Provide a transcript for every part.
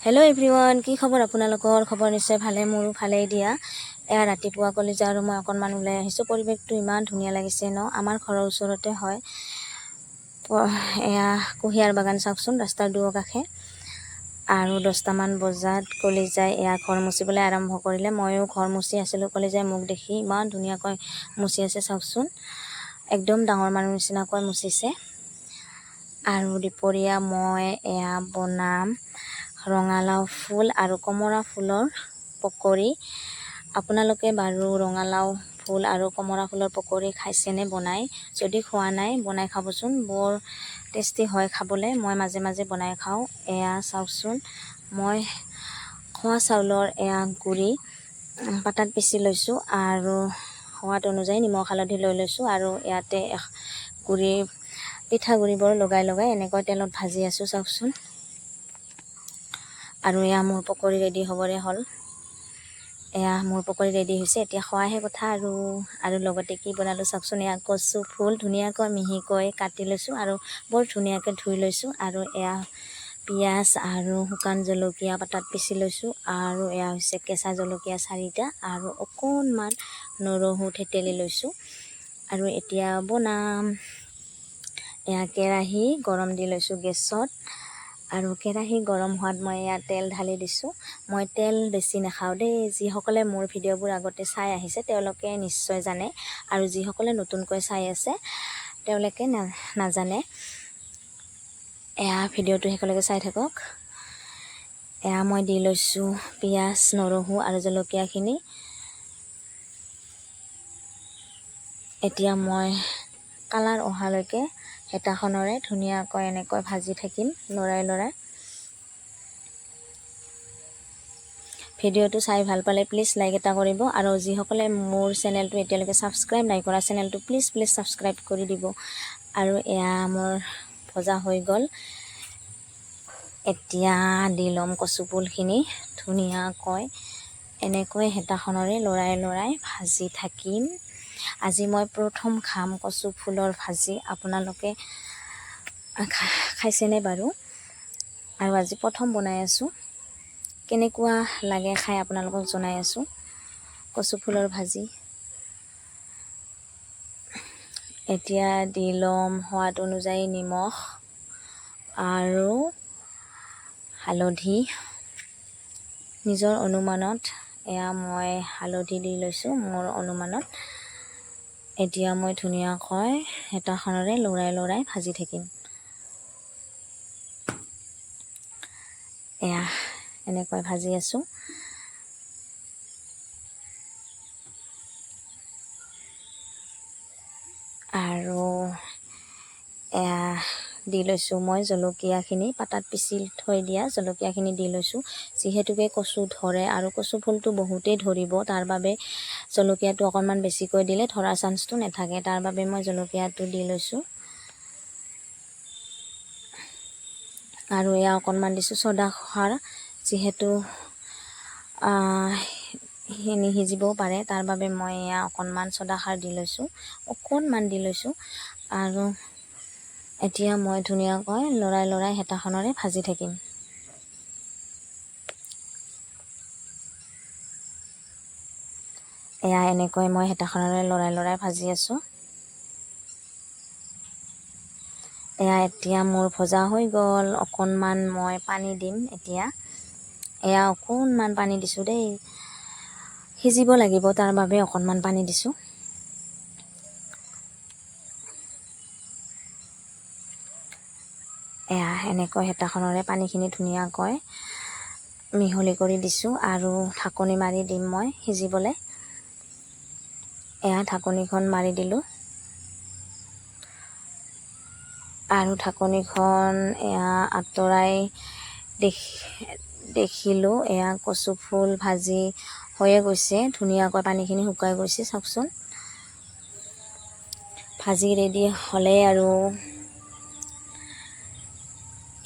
Hello' everyone, কি খবৰ আপোনালোকৰ? খবৰ নিশ্চয় ভালে, মোৰো ভালেই দিয়া। এয়া ৰাতিপুৱা কলেজ আৰু মই অকণমান ওলাই আহিছোঁ। পৰিৱেশটো ইমান ধুনীয়া লাগিছে ন, আমাৰ ঘৰৰ ওচৰতে হয়। এয়া কুঁহিয়াৰ বাগান চাওকচোন, ৰাস্তাৰ দুয়োকাষে। আৰু 10টামান বজাত কলেজাই এয়া ঘৰ মুচিবলৈ আৰম্ভ কৰিলে। ময়ো ঘৰ মুচি আছিলোঁ, কলেজাই মোক দেখি ইমান ধুনীয়াকৈ মুচি আছে চাওকচোন। একদম ডাঙৰ মানুহ নিচিনাকৈ মুচিছে। আৰু দুপৰীয়া মই এয়া বনাম ৰঙালাও ফুল আৰু কমৰা ফুলৰ পকৰি। আপোনালোকে বাৰু ৰঙালাও ফুল আৰু কমৰা ফুলৰ পকৰি খাইছেনে বনাই? যদি খোৱা নাই বনাই খাবচোন, বৰ টেষ্টি হয় খাবলৈ। মই মাজে মাজে বনাই খাওঁ। এয়া চাওকচোন, মই খোৱা চাউলৰ এয়া গুড়ি পাতাত পিচি লৈছোঁ আৰু সোৱাদ অনুযায়ী নিমখ হালধি লৈ লৈছোঁ। আৰু ইয়াতে পিঠাগুড়িবোৰ লগাই এনেকৈ তেলত ভাজি আছোঁ চাওকচোন। আৰু এয়া মোৰ পকৰি ৰেডি হ'বৰে হ'ল। এয়া মোৰ পকৰি ৰেডি হৈছে, এতিয়া খোৱাহে কথা। আৰু লগতে কি বনালোঁ চাওকচোন। এয়া কচু ফুল ধুনীয়াকৈ মিহিকৈ কাটি লৈছোঁ আৰু বৰ ধুনীয়াকৈ ধুই লৈছোঁ। আৰু এয়া পিঁয়াজ আৰু শুকান জলকীয়া পাতাত পিচি লৈছোঁ। আৰু এয়া হৈছে কেঁচা জলকীয়া 4টা আৰু অকণমান নৰহু থেতেলি লৈছোঁ। আৰু এতিয়া বনাম। এয়া কেৰাহী গৰম দি লৈছোঁ গেছত। আৰু কেৰাহী গৰম হোৱাত মই ইয়াত তেল ঢালি দিছোঁ। মই তেল বেছি নাখাওঁ দেই। যিসকলে মোৰ ভিডিঅ'বোৰ আগতে চাই আহিছে তেওঁলোকে নিশ্চয় জানে, আৰু যিসকলে নতুনকৈ চাই আছে তেওঁলোকে নাজানে। এয়া ভিডিঅ'টো শেষলৈকে চাই থাকক। এয়া মই দি লৈছোঁ পিঁয়াজ, নৰহু আৰু জলকীয়াখিনি। এতিয়া মই কালাৰ অহালৈকে হেতাখনেৰে ধুনীয়াকৈ এনেকৈ ভাজি থাকিম লৰাই। ভিডিঅ'টো চাই ভাল পালে প্লিজ লাইক এটা কৰিব। আৰু যিসকলে মোৰ চেনেলটো এতিয়ালৈকে ছাবস্ক্ৰাইব নাই কৰা, চেনেলটো প্লিজ ছাবস্ক্ৰাইব কৰি দিব। আৰু এয়া মোৰ ভজা হৈ গ'ল। এতিয়া দি ল'ম কচু ফুলখিনি ধুনীয়াকৈ এনেকৈ হেতাখনেৰে লৰাই ভাজি থাকিম। আজি মই প্ৰথম খাম কচু ফুলৰ ভাজি। আপোনালোকে খাইছেনে বাৰু? আৰু আজি প্ৰথম বনাই আছোঁ। কেনেকুৱা লাগে খাই আপোনালোকক জনাই আছোঁ। কচু ফুলৰ ভাজি এতিয়া দি ল'ম সোৱাদ অনুযায়ী নিমখ আৰু হালধি নিজৰ অনুমানত। এয়া মই হালধি দি লৈছোঁ মোৰ অনুমানত। এতিয়া মই ধুনীয়াকৈ হেতাখনেৰে লৰাই ভাজি থাকিম। এয়া এনেকৈ ভাজি আছোঁ। আৰু এয়া দি লৈছোঁ মই জলকীয়াখিনি, পাতাত পিচি থৈ দিয়া জলকীয়াখিনি দি লৈছোঁ। যিহেতুকে কচু ধৰে আৰু কচু ফুলটো বহুতেই ধৰিব, তাৰ বাবে জলকীয়াটো অকণমান বেছিকৈ দিলে ধৰা চান্সটো নাথাকে। তাৰ বাবে মই জলকীয়াটো দি লৈছোঁ। আৰু এয়া অকণমান দিছোঁ চ'দা খাৰ, যিহেতু নিসিজিবও পাৰে, তাৰ বাবে মই এয়া অকণমান চ'দা খাৰ দি লৈছোঁ, অকণমান দি লৈছোঁ। আৰু এতিয়া মই ধুনীয়াকৈ লৰাই হেতাখনেৰে ভাজি থাকিম। এয়া এনেকৈ মই হেতাখনেৰে লৰাই ভাজি আছোঁ। এতিয়া মোৰ ভজা হৈ গ'ল। অকণমান মই পানী দিম এতিয়া। এয়া অকণমান পানী দিছোঁ দেই, সিজিব লাগিব, তাৰ বাবে অকণমান পানী দিছোঁ। এয়া এনেকৈ হেতাখনেৰে পানীখিনি ধুনীয়াকৈ মিহলি কৰি দিছোঁ। আৰু ঢাকনি মাৰি দিম মই সিজিবলৈ। এয়া ঢাকনিখন মাৰি দিলোঁ। আৰু ঢাকনিখন এয়া আঁতৰাই দেখিলোঁ এয়া কচু ফুল ভাজি হৈয়ে গৈছে। ধুনীয়াকৈ পানীখিনি শুকাই গৈছে চাওকচোন। ভাজি ৰেডি হ'লে আৰু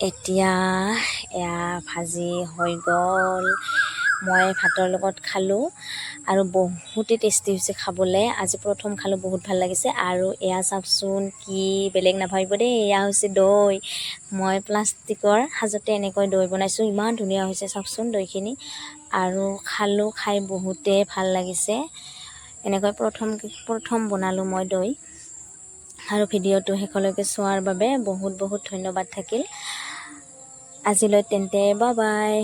এতিয়া এয়া ভাজি হৈ গ'ল। মই ভাতৰ লগত খালোঁ আৰু বহুতেই টেষ্টি হৈছে খাবলৈ। আজি প্ৰথম খালোঁ, বহুত ভাল লাগিছে। আৰু এয়া চাওকচোন, কি বেলেগ নাভাবিব দেই, এয়া হৈছে দৈ। মই প্লাষ্টিকৰ সাজতে এনেকৈ দৈ বনাইছোঁ, ইমান ধুনীয়া হৈছে চাওকচোন দৈখিনি। আৰু খালোঁ, খাই বহুতেই ভাল লাগিছে। এনেকৈ প্ৰথম বনালোঁ মই দৈ। আৰু ভিডিঅ'টো শেষলৈকে চোৱাৰ বাবে বহুত বহুত ধন্যবাদ থাকিল। আজিলৈ তেন্তে বাই বাই।